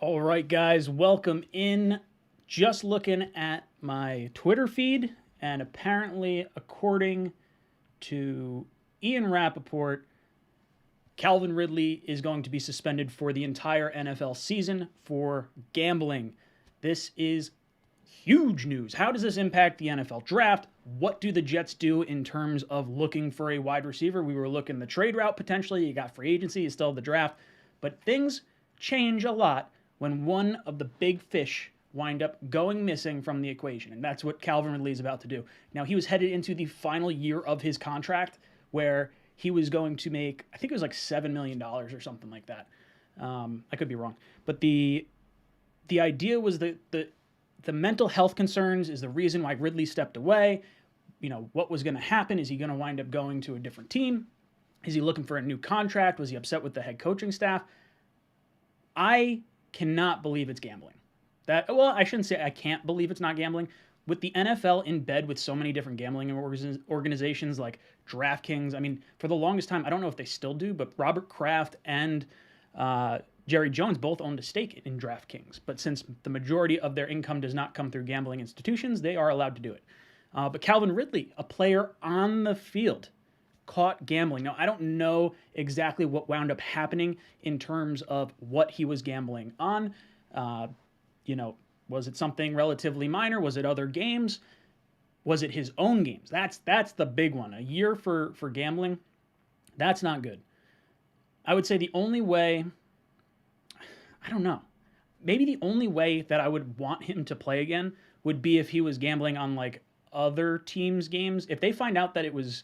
All right, guys, welcome in. Just looking at my Twitter feed, and apparently, according to Ian Rappaport, Calvin Ridley is going to be suspended for the entire NFL season for gambling. This is huge news. How does this impact the NFL draft? What do the Jets do in terms of looking for a wide receiver? We were looking the trade route potentially. You got free agency, you still have the draft. But things change a lot when one of the big fish wind up going missing from the equation. And that's what Calvin Ridley is about to do. Now, he was headed into the final year of his contract where he was going to make, I think it was like $7 million or something like that. I could be wrong. But the idea was that the mental health concerns is the reason why Ridley stepped away. You know, what was going to happen? Is he going to wind up going to a different team? Is he looking for a new contract? Was he upset with the head coaching staff? I cannot believe it's gambling. I shouldn't say I can't believe it's not gambling. With the NFL in bed with so many different gambling organizations like DraftKings, I mean, for the longest time, I don't know if they still do, but Robert Kraft and Jerry Jones both owned a stake in DraftKings. But since the majority of their income does not come through gambling institutions, they are allowed to do it. But Calvin Ridley, a player on the field, caught gambling. Now, I don't know exactly what wound up happening in terms of what he was gambling on. Was it something relatively minor? Was it other games? Was it his own games? That's the big one. A year for gambling, that's not good. I would say the only way, I don't know, maybe the only way that I would want him to play again would be if he was gambling on like other teams' games. If they find out that it was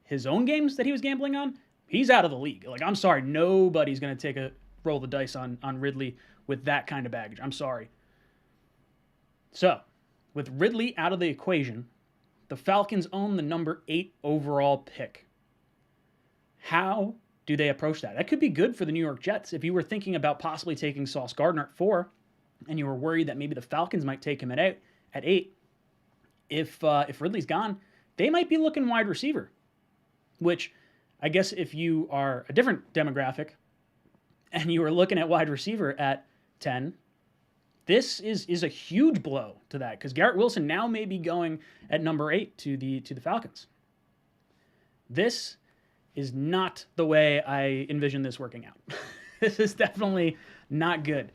his own games that he was gambling on, he's out of the league. Like, I'm sorry, nobody's going to roll the dice on Ridley with that kind of baggage. I'm sorry. So, with Ridley out of the equation, the Falcons own the number 8 overall pick. How do they approach that? That could be good for the New York Jets. If you were thinking about possibly taking Sauce Gardner at 4, and you were worried that maybe the Falcons might take him at 8, if Ridley's gone, they might be looking wide receiver. Which, I guess if you are a different demographic and you are looking at wide receiver at 10, this is a huge blow to that, because Garrett Wilson now may be going at number 8 to the Falcons. This is not the way I envision this working out. This is definitely not good.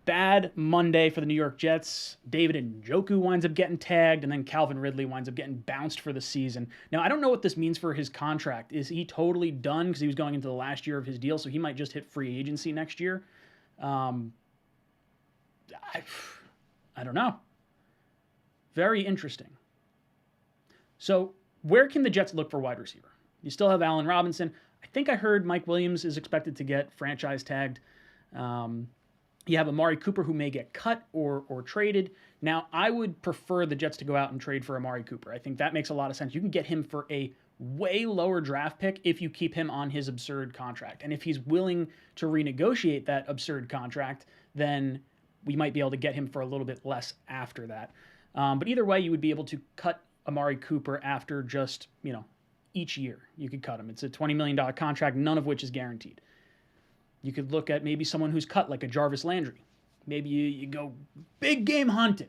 Bad Monday for the New York Jets. David Njoku winds up getting tagged, and then Calvin Ridley winds up getting bounced for the season. Now, I don't know what this means for his contract. Is he totally done because he was going into the last year of his deal, so he might just hit free agency next year? I don't know. Very interesting. So, where can the Jets look for wide receiver? You still have Allen Robinson. I think I heard Mike Williams is expected to get franchise tagged. You have Amari Cooper, who may get cut or traded. Now, I would prefer the Jets to go out and trade for Amari Cooper. I think that makes a lot of sense. You can get him for a way lower draft pick if you keep him on his absurd contract. And if he's willing to renegotiate that absurd contract, then we might be able to get him for a little bit less after that. But either way, you would be able to cut Amari Cooper after just, each year. You could cut him. It's a $20 million contract, none of which is guaranteed. You could look at maybe someone who's cut, like a Jarvis Landry. Maybe you go big game hunting,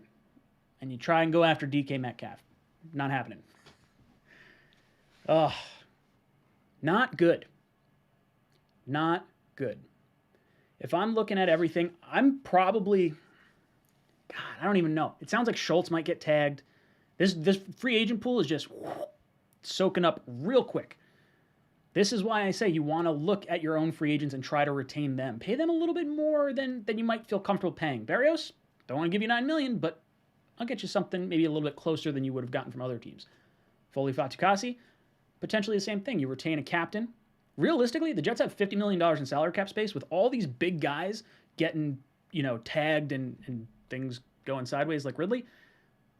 and you try and go after DK Metcalf. Not happening. Ugh. Not good. Not good. If I'm looking at everything, I'm probably, God, I don't even know. It sounds like Schultz might get tagged. This free agent pool is just soaking up real quick. This is why I say you want to look at your own free agents and try to retain them. Pay them a little bit more than you might feel comfortable paying. Barrios, don't want to give you $9 million, but I'll get you something maybe a little bit closer than you would have gotten from other teams. Foley Fatukasi, potentially the same thing. You retain a captain. Realistically, the Jets have $50 million in salary cap space with all these big guys getting, tagged and things going sideways like Ridley.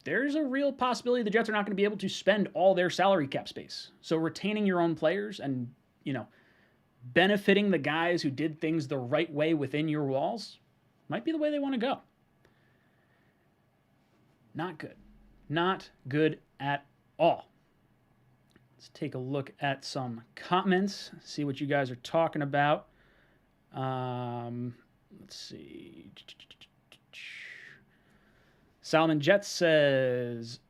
There's a real possibility the Jets are not going to be able to spend all their salary cap space. So retaining your own players and, benefiting the guys who did things the right way within your walls might be the way they want to go. Not good. Not good at all. Let's take a look at some comments, see what you guys are talking about. Let's see. Salmon Jets says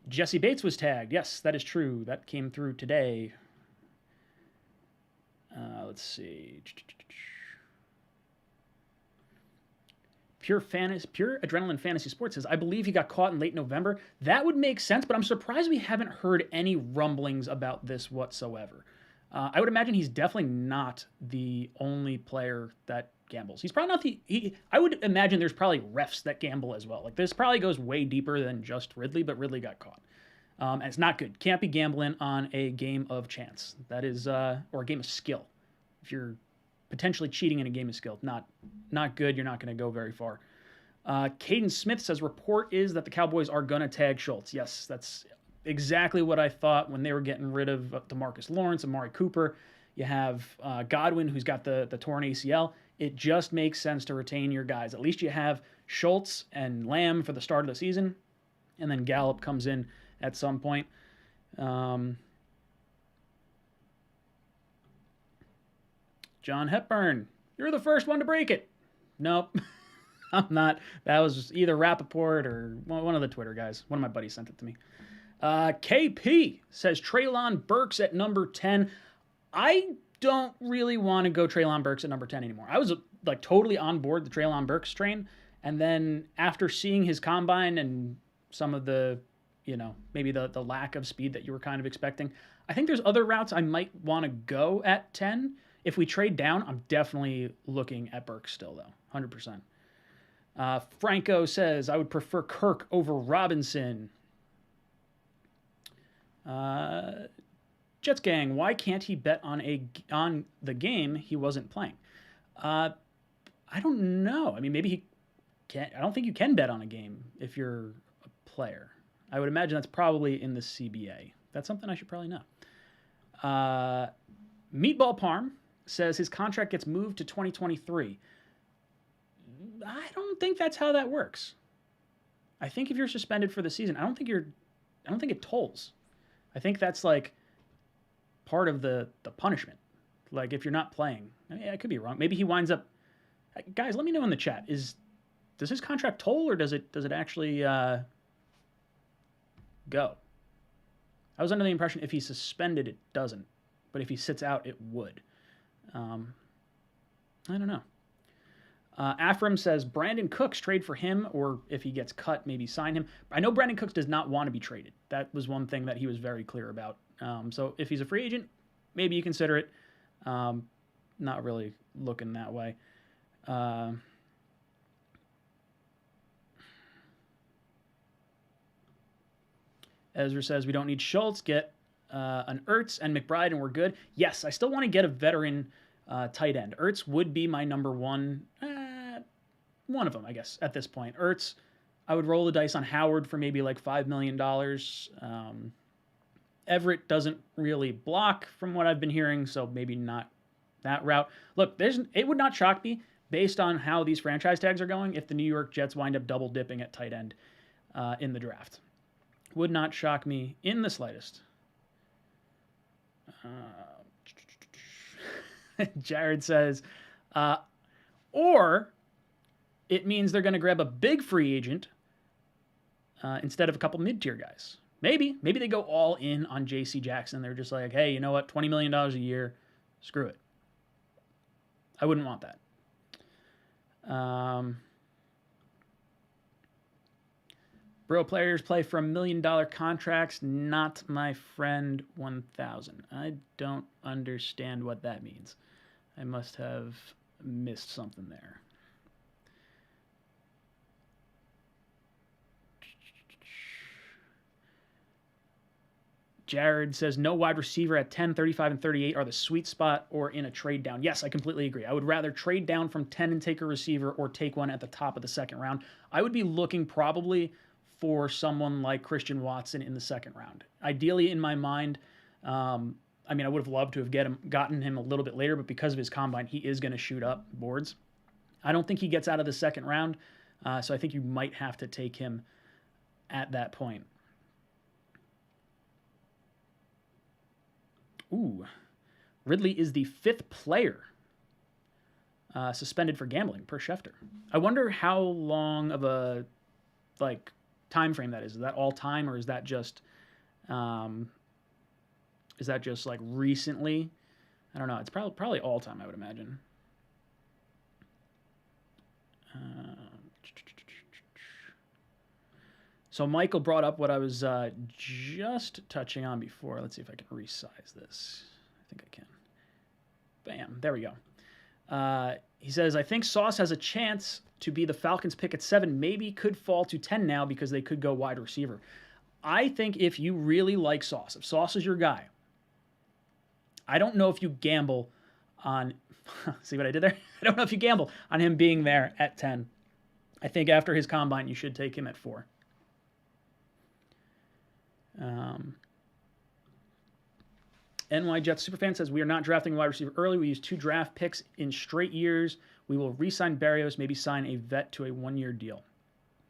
Jesse Bates was tagged. Yes, that is true. That came through today. Let's see. Pure Adrenaline Fantasy Sports says, I believe he got caught in late November. That would make sense, but I'm surprised we haven't heard any rumblings about this whatsoever. I would imagine he's definitely not the only player that gambles. He's probably not I would imagine there's probably refs that gamble as well. Like, this probably goes way deeper than just Ridley, but Ridley got caught. And it's not good. Can't be gambling on a game of chance. That is, or a game of skill. If you're potentially cheating in a game of skill, not good. You're not going to go very far. Caden Smith says, report is that the Cowboys are going to tag Schultz. Yes, that's exactly what I thought when they were getting rid of DeMarcus Lawrence, Amari Cooper. You have Godwin, who's got the torn ACL. It just makes sense to retain your guys. At least you have Schultz and Lamb for the start of the season, and then Gallup comes in at some point. John Hepburn, you're the first one to break it. Nope, I'm not. That was either Rappaport or one of the Twitter guys. One of my buddies sent it to me. KP says Treylon Burks at number 10. I don't really want to go Treylon Burks at number 10 anymore. I was like totally on board the Treylon Burks train. And then after seeing his combine and some of the, maybe the lack of speed that you were kind of expecting, I think there's other routes I might want to go at 10. If we trade down, I'm definitely looking at Burks still, though, 100%. Franco says, I would prefer Kirk over Robinson. Jets gang, why can't he bet on the game he wasn't playing? I don't know. I mean, maybe he can't. I don't think you can bet on a game if you're a player. I would imagine that's probably in the CBA. That's something I should probably know. Meatball Parm says his contract gets moved to 2023. I don't think that's how that works. I think if you're suspended for the season, I don't think it tolls. I think that's like part of the punishment. Like, if you're not playing, I could be wrong. Maybe he winds up. Guys, let me know in the chat. Does his contract toll, or does it actually go? I was under the impression if he's suspended, it doesn't, but if he sits out, it would. I don't know. Afram says Brandon Cooks, trade for him, or if he gets cut, maybe sign him. I know Brandon Cooks does not want to be traded. That was one thing that he was very clear about. So if he's a free agent, maybe you consider it. Not really looking that way. Ezra says we don't need Schultz. Get an Ertz and McBride, and we're good. Yes, I still want to get a veteran tight end. Ertz would be my number one. One of them, I guess, at this point. Ertz, I would roll the dice on Howard for maybe like $5 million. Everett doesn't really block from what I've been hearing, so maybe not that route. Look, it would not shock me, based on how these franchise tags are going, if the New York Jets wind up double dipping at tight end in the draft. Would not shock me in the slightest. Jared says, or it means they're going to grab a big free agent instead of a couple mid-tier guys. Maybe they go all in on J.C. Jackson. They're just like, hey, you know what? $20 million a year. Screw it. I wouldn't want that. Bro, players play for $1 million contracts. Not my friend 1000. I don't understand what that means. I must have missed something there. Jared says, no wide receiver at 10, 35, and 38 are the sweet spot or in a trade down. Yes, I completely agree. I would rather trade down from 10 and take a receiver or take one at the top of the second round. I would be looking probably for someone like Christian Watson in the second round. Ideally, in my mind, I would have loved to have gotten him a little bit later, but because of his combine, he is going to shoot up boards. I don't think he gets out of the second round, so I think you might have to take him at that point. Ooh, Ridley is the 5th player suspended for gambling per Schefter. I wonder how long of a time frame that is. Is that all time, or is that just like recently? I don't know. It's probably all time, I would imagine. So Michael brought up what I was just touching on before. Let's see if I can resize this. I think I can. Bam. There we go. He says, I think Sauce has a chance to be the Falcons pick at 7. Maybe could fall to 10 now because they could go wide receiver. I think if you really like Sauce, if Sauce is your guy, I don't know if you gamble on... see what I did there? I don't know if you gamble on him being there at 10. I think after his combine, you should take him at 4. NY Jets Superfan says, we are not drafting a wide receiver early. We use 2 draft picks in straight years. We will re-sign Berrios, maybe sign a vet to a 1-year deal.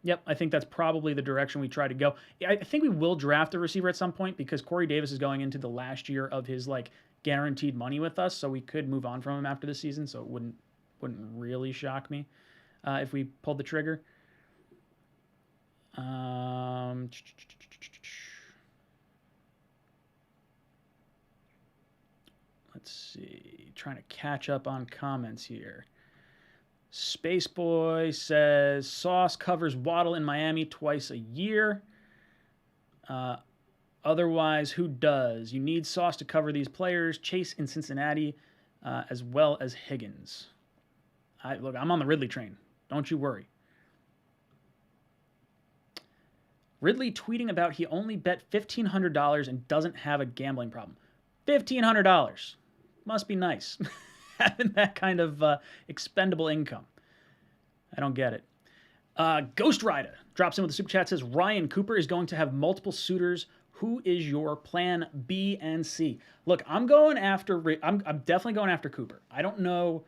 Yep, I think that's probably the direction we try to go. I think we will draft a receiver at some point because Corey Davis is going into the last year of his guaranteed money with us, so we could move on from him after the season, so it wouldn't really shock me if we pulled the trigger. Let's see. Trying to catch up on comments here. Spaceboy says, Sauce covers Waddle in Miami twice a year. Otherwise, who does? You need Sauce to cover these players. Chase in Cincinnati, as well as Higgins. Look, I'm on the Ridley train. Don't you worry. Ridley tweeting about he only bet $1,500 and doesn't have a gambling problem. $1,500. Must be nice. Having that kind of expendable income. I don't get it. Ghost Rider drops in with a super chat, says, Ryan Cooper is going to have multiple suitors. Who is your plan B and C? Look, I'm definitely going after Cooper. I don't know.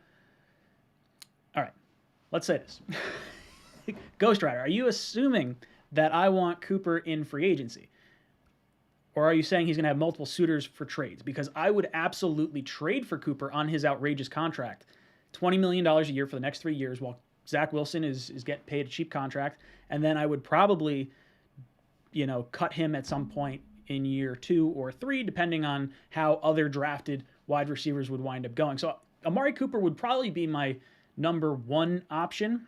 All right, let's say this. Ghost Rider, are you assuming that I want Cooper in free agency? Or are you saying he's going to have multiple suitors for trades? Because I would absolutely trade for Cooper on his outrageous contract. $20 million a year for the next 3 years while Zach Wilson is getting paid a cheap contract. And then I would probably, cut him at some point in year 2 or 3, depending on how other drafted wide receivers would wind up going. So Amari Cooper would probably be my number 1 option.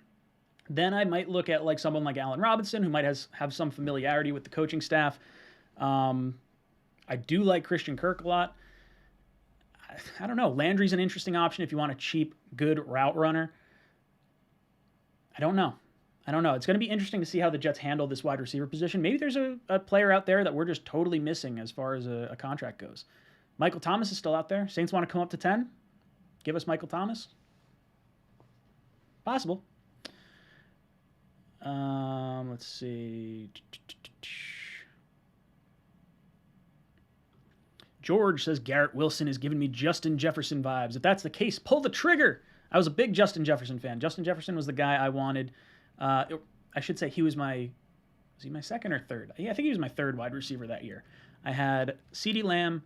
Then I might look at someone like Allen Robinson, who might have some familiarity with the coaching staff. I do like Christian Kirk a lot. I don't know. Landry's an interesting option if you want a cheap, good route runner. I don't know. It's going to be interesting to see how the Jets handle this wide receiver position. Maybe there's a player out there that we're just totally missing as far as a contract goes. Michael Thomas is still out there. Saints want to come up to 10? Give us Michael Thomas? Possible. Let's see. George says, Garrett Wilson is giving me Justin Jefferson vibes. If that's the case, pull the trigger. I was a big Justin Jefferson fan. Justin Jefferson was the guy I wanted. I should say was he my second or third? Yeah, I think he was my third wide receiver that year. I had CeeDee Lamb,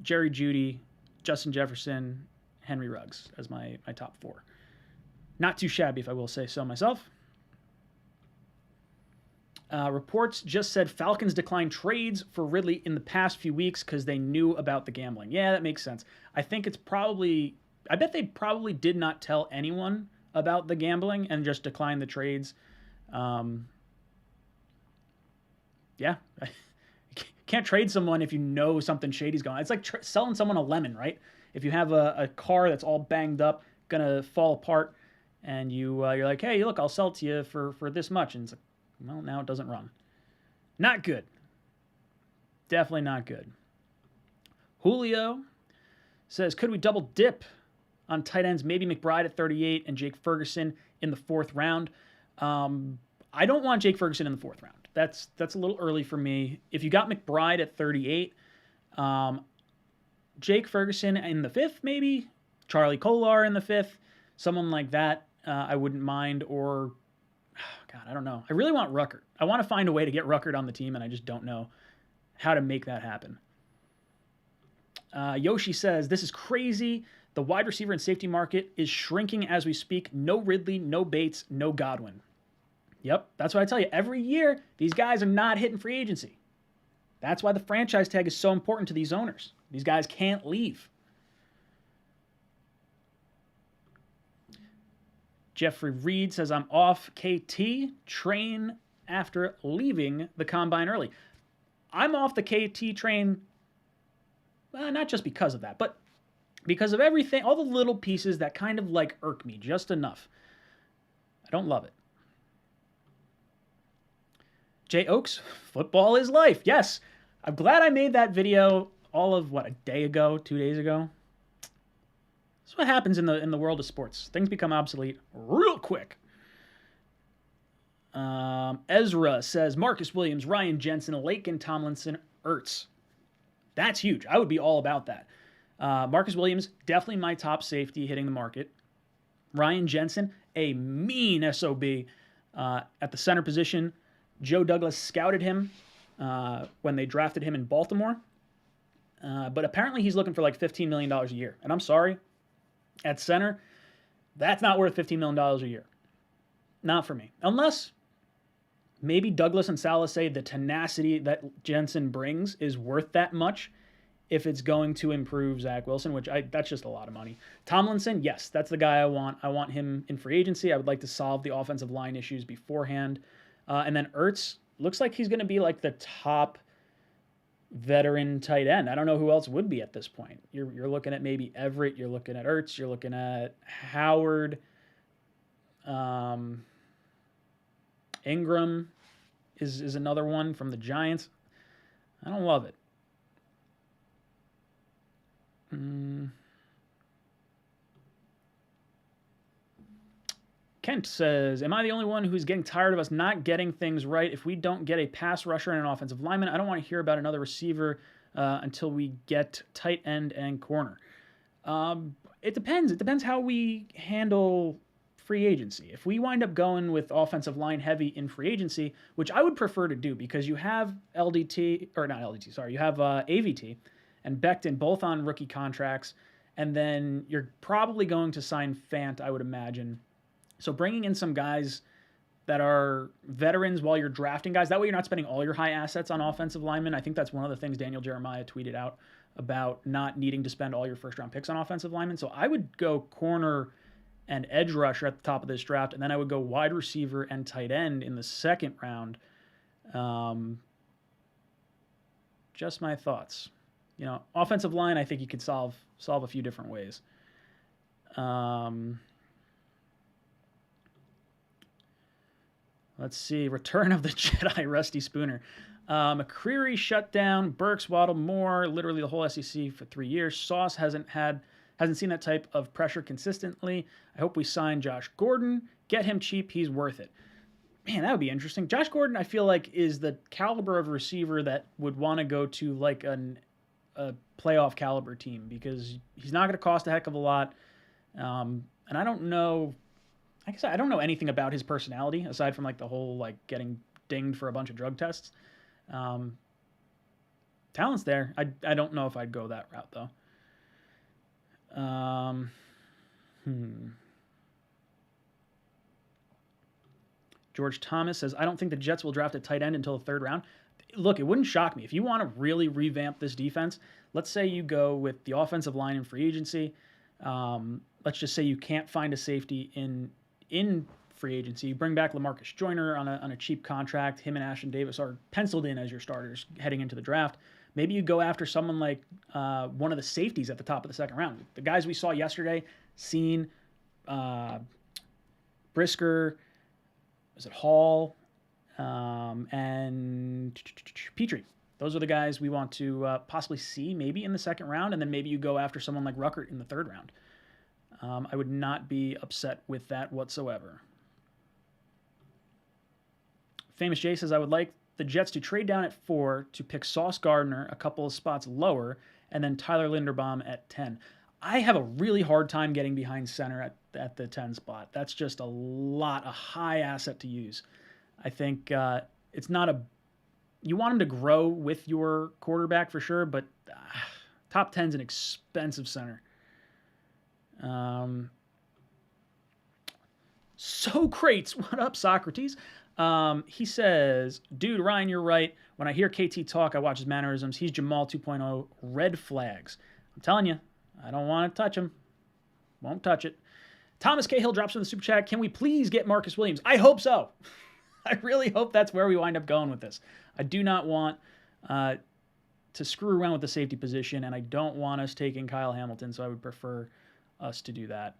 Jerry Jeudy, Justin Jefferson, Henry Ruggs as my top 4. Not too shabby, if I will say so myself. Reports just said Falcons declined trades for Ridley in the past few weeks because they knew about the gambling. Yeah, that makes sense. I bet they probably did not tell anyone about the gambling and just declined the trades. Yeah. Can't trade someone if you know something shady's going on. It's like selling someone a lemon, right? If you have a car that's all banged up, gonna fall apart, and you're like, hey, look, I'll sell it to you for this much. And it's like, well, now it doesn't run. Not good. Definitely not good. Julio says, could we double dip on tight ends? Maybe McBride at 38 and Jake Ferguson in the 4th round. I don't want Jake Ferguson in the 4th round. That's a little early for me. If you got McBride at 38, Jake Ferguson in the 5th, maybe. Charlie Kolar in the 5th. Someone like that, I wouldn't mind. Or... God, I don't know. I really want Ruckert. I want to find a way to get Ruckert on the team, and I just don't know how to make that happen. Yoshi says, this is crazy The wide receiver and safety market is shrinking as we speak. No Ridley, no Bates, no Godwin. Yep, that's what I tell you. Every year, these guys are not hitting free agency. That's why the franchise tag is so important to these owners. These guys can't leave. Jeffrey Reed says, I'm off KT train after leaving the combine early. I'm off the KT train, not just because of that, but because of everything, all the little pieces that kind of like irk me just enough. I don't love it. Jay Oaks, football is life. Yes, I'm glad I made that video all of, a day ago, 2 days ago. That's what happens in the world of sports. Things become obsolete real quick. Ezra says, Marcus Williams, Ryan Jensen, Laken Tomlinson, Ertz. That's huge. I would be all about that. Marcus Williams, definitely my top safety hitting the market. Ryan Jensen, a mean SOB at the center position. Joe Douglas scouted him when they drafted him in Baltimore. But apparently he's looking for like $15 million a year. And I'm sorry, at center, that's not worth $15 million a year. Not for me. Unless maybe Douglas and Salas say the tenacity that Jensen brings is worth that much if it's going to improve Zach Wilson, which that's just a lot of money. Tomlinson, yes, that's the guy I want. I want him in free agency. I would like to solve the offensive line issues beforehand. And then Ertz looks like he's going to be like the top veteran tight end. I don't know who else would be at this point. You're looking at maybe Everett. You're looking at Ertz. You're looking at Howard. Ingram is another one from the Giants. I don't love it. Kent says, am I the only one who's getting tired of us not getting things right? If we don't get a pass rusher and an offensive lineman, I don't want to hear about another receiver until we get tight end and corner. It depends. It depends how we handle free agency. If we wind up going with offensive line heavy in free agency, which I would prefer to do because you have LDT, or not LDT, sorry, you have AVT and Becton both on rookie contracts, and then you're probably going to sign Fant, I would imagine. So bringing in some guys that are veterans while you're drafting guys, that way you're not spending all your high assets on offensive linemen. I think that's one of the things Daniel Jeremiah tweeted out about not needing to spend all your first-round picks on offensive linemen. So I would go corner and edge rusher at the top of this draft, and then I would go wide receiver and tight end in the second round. Just my thoughts. You know, offensive line, I think you could solve a few different ways. Let's see. Return of the Jedi, Rusty Spooner. McCreary shut down. Burks, Waddle, Moore, literally the whole SEC for 3 years. Sauce hasn't seen that type of pressure consistently. I hope we sign Josh Gordon. Get him cheap. He's worth it. Man, that would be interesting. Josh Gordon, I feel like, is the caliber of receiver that would want to go to like a playoff caliber team because he's not going to cost a heck of a lot. And I don't know. Like I said, I don't know anything about his personality aside from like the whole like getting dinged for a bunch of drug tests. Talent's there. I don't know if I'd go that route though. George Thomas says, I don't think the Jets will draft a tight end until the third round. Look, it wouldn't shock me. If you want to really revamp this defense, let's say you go with the offensive line in free agency. Let's just say you can't find a safety in free agency. You bring back LaMarcus Joyner on a cheap contract. Him and Ashton Davis are penciled in as your starters heading into the draft. Maybe you go after someone like one of the safeties at the top of the second round. The guys we saw yesterday, Seen, Brisker, was it Hall, and Petrie. Those are the guys we want to possibly see maybe in the second round, and then maybe you go after someone like Ruckert in the third round. I would not be upset with that whatsoever. Famous J says, I would like the Jets to trade down at 4 to pick Sauce Gardner a couple of spots lower, and then Tyler Linderbaum at 10. I have a really hard time getting behind center at the 10 spot. That's just a high asset to use. I think it's not you want him to grow with your quarterback for sure, but top 10's an expensive center. So Crates, what up, Socrates? He says, dude, Ryan, you're right. When I hear KT talk, I watch his mannerisms. He's Jamal 2.0. Red flags. I'm telling you, I don't want to touch him. Won't touch it. Thomas Cahill drops in the super chat. Can we please get Marcus Williams? I hope so. I really hope that's where we wind up going with this. I do not want to screw around with the safety position, and I don't want us taking Kyle Hamilton, so I would prefer us to do that.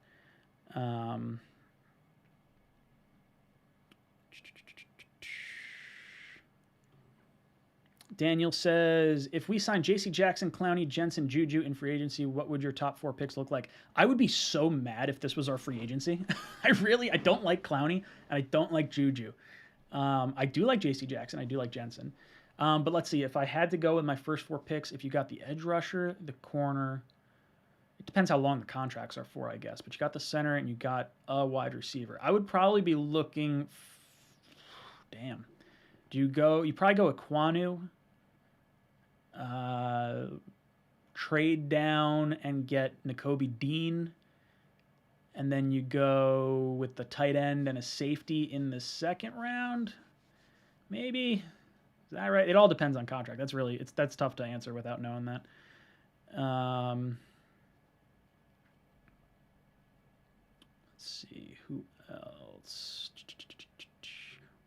Daniel says, if we sign J.C. Jackson, Clowney, Jensen, Juju in free agency, what would your top 4 picks look like? I would be so mad if this was our free agency. I don't like Clowney, and I don't like Juju. I do like J.C. Jackson. I do like Jensen. But let's see. If I had to go with my first 4 picks, if you got the edge rusher, the corner, it depends how long the contracts are for, I guess. But you got the center and you got a wide receiver. I would probably be looking... Damn. You probably go with Kwanu. Trade down and get Nakobe Dean, and then you go with the tight end and a safety in the second round. Maybe, is that right? It all depends on contract. That's tough to answer without knowing that. Let's see who else.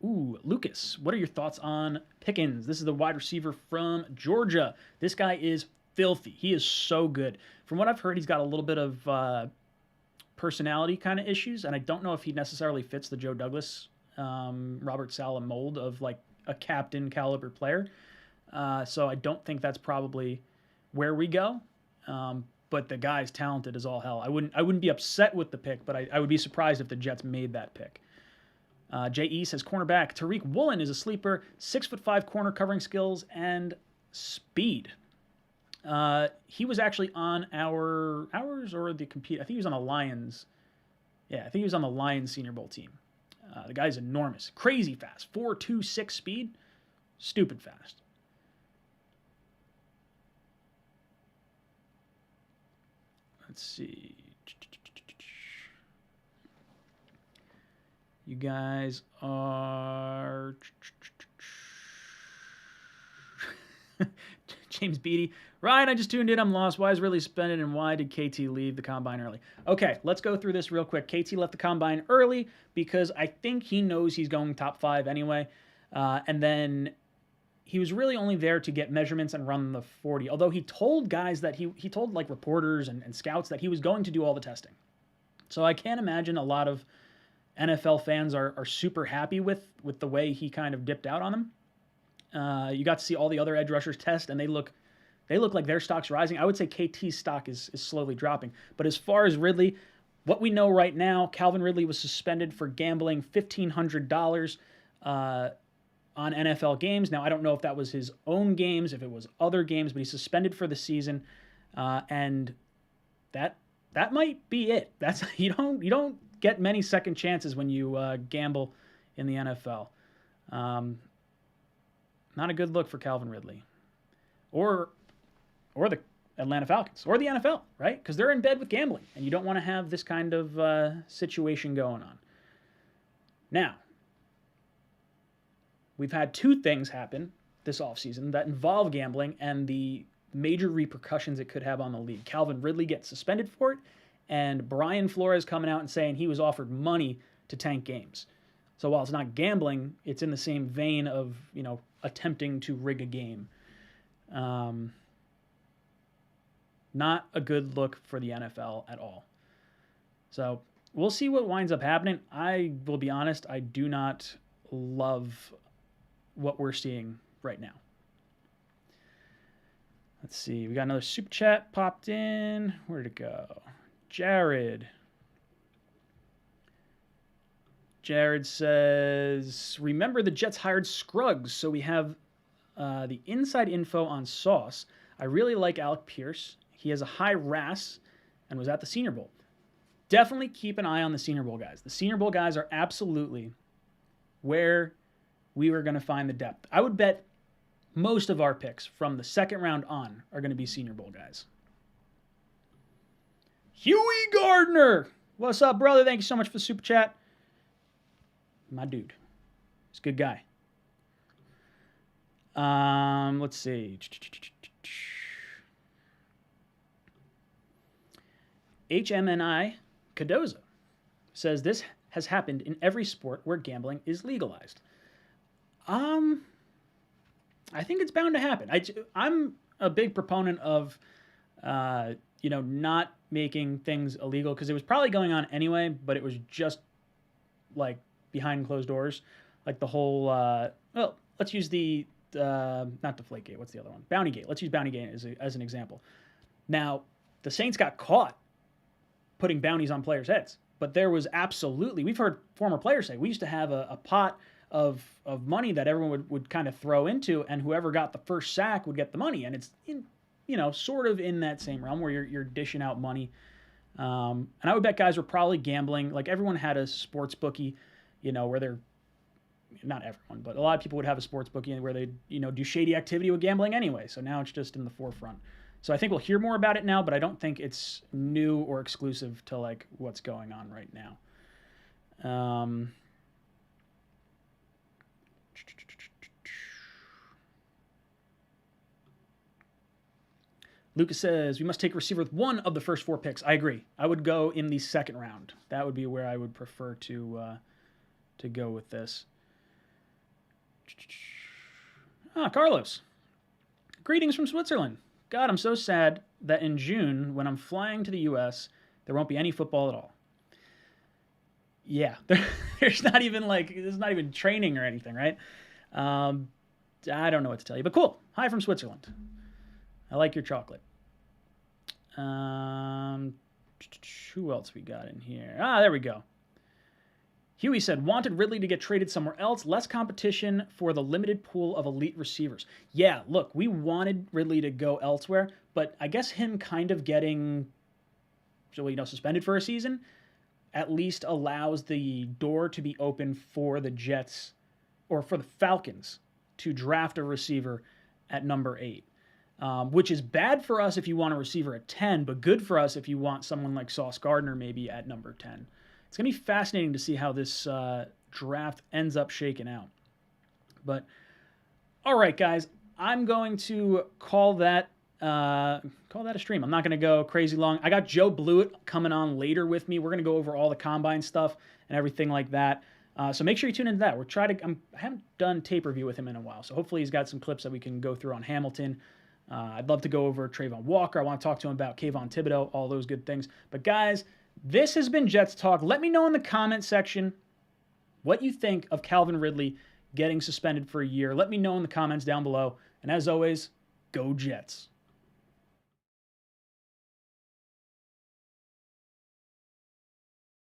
Ooh, Lucas, what are your thoughts on Pickens? This is the wide receiver from Georgia. This guy is filthy. He is so good. From what I've heard, he's got a little bit of personality kind of issues, and I don't know if he necessarily fits the Joe Douglas, Robert Saleh mold of like a captain caliber player. So I don't think that's probably where we go. But the guy's talented as all hell. I wouldn't be upset with the pick, but I would be surprised if the Jets made that pick. J.E. says cornerback Tariq Woolen is a sleeper, 6'5" corner covering skills and speed. He was actually on ours or the compete. I think he was on the Lions. Yeah, I think he was on the Lions Senior Bowl team. The guy's enormous, crazy fast, 4.26 speed, stupid fast. Let's see. You guys are... James Beatty. Ryan, I just tuned in. I'm lost. Why is Ridley suspended, and why did KT leave the combine early? Okay, let's go through this real quick. KT left the combine early because I think he knows he's going top 5 anyway. And then he was really only there to get measurements and run the 40. Although he told guys that he told like reporters and scouts that he was going to do all the testing. So I can't imagine a lot of NFL fans are super happy with the way he kind of dipped out on them. You got to see all the other edge rushers test, and they look like their stock's rising. I would say KT's stock is slowly dropping. But as far as Ridley, what we know right now, Calvin Ridley was suspended for gambling $1,500 on NFL games. Now, I don't know if that was his own games, if it was other games, but he's suspended for the season, and that might be it. That's you don't get many second chances when you gamble in the NFL. Not a good look for Calvin Ridley, or the Atlanta Falcons, or the NFL, right? Because they're in bed with gambling, and you don't want to have this kind of situation going on. Now, we've had 2 things happen this offseason that involve gambling and the major repercussions it could have on the league. Calvin Ridley gets suspended for it, and Brian Flores coming out and saying he was offered money to tank games. So while it's not gambling, it's in the same vein of, attempting to rig a game. Not a good look for the NFL at all. So we'll see what winds up happening. I will be honest, I do not love what we're seeing right now. Let's see. We got another super chat popped in. Where'd it go? Jared says, remember the Jets hired Scruggs, so we have the inside info on Sauce. I really like Alec Pierce. He has a high RAS and was at the Senior Bowl. Definitely keep an eye on the Senior Bowl guys. The Senior Bowl guys are absolutely where we were going to find the depth. I would bet most of our picks from the second round on are going to be Senior Bowl guys. Huey Gardner. What's up, brother? Thank you so much for the super chat. My dude. He's a good guy. Let's see. HMNI Cadoza says this has happened in every sport where gambling is legalized. I think it's bound to happen. I'm a big proponent of, not making things illegal because it was probably going on anyway, but it was just like behind closed doors, like the whole. Let's use the not Deflategate. What's the other one? Bountygate. Let's use Bountygate as an example. Now, the Saints got caught putting bounties on players' heads, but there was absolutely. We've heard former players say we used to have a pot of money that everyone would kind of throw into, and whoever got the first sack would get the money. And it's sort of in that same realm where you're dishing out money. And I would bet guys were probably gambling. Like everyone had a sports bookie, where they're not everyone, but a lot of people would have a sports bookie where they do shady activity with gambling anyway. So now it's just in the forefront. So I think we'll hear more about it now, but I don't think it's new or exclusive to like what's going on right now. Lucas says, we must take a receiver with one of the first 4 picks. I agree. I would go in the second round. That would be where I would prefer to go with this. Carlos. Greetings from Switzerland. God, I'm so sad that in June, when I'm flying to the U.S., there won't be any football at all. Yeah, there's not even training or anything, right? I don't know what to tell you, but cool. Hi from Switzerland. I like your chocolate. Who else we got in here? There we go. Huey said, wanted Ridley to get traded somewhere else, less competition for the limited pool of elite receivers. Yeah, look, we wanted Ridley to go elsewhere, but I guess him kind of getting suspended for a season at least allows the door to be open for the Jets or for the Falcons to draft a receiver at number 8. Which is bad for us if you want a receiver at 10, but good for us if you want someone like Sauce Gardner maybe at number 10. It's going to be fascinating to see how this draft ends up shaking out. But, all right, guys, I'm going to call that a stream. I'm not going to go crazy long. I got Joe Blewett coming on later with me. We're going to go over all the combine stuff and everything like that. So make sure you tune into that. I haven't done tape review with him in a while, so hopefully he's got some clips that we can go through on Hamilton. I'd love to go over Trayvon Walker. I want to talk to him about Kayvon Thibodeau, all those good things. But guys, this has been Jets Talk. Let me know in the comment section what you think of Calvin Ridley getting suspended for a year. Let me know in the comments down below. And as always, go Jets.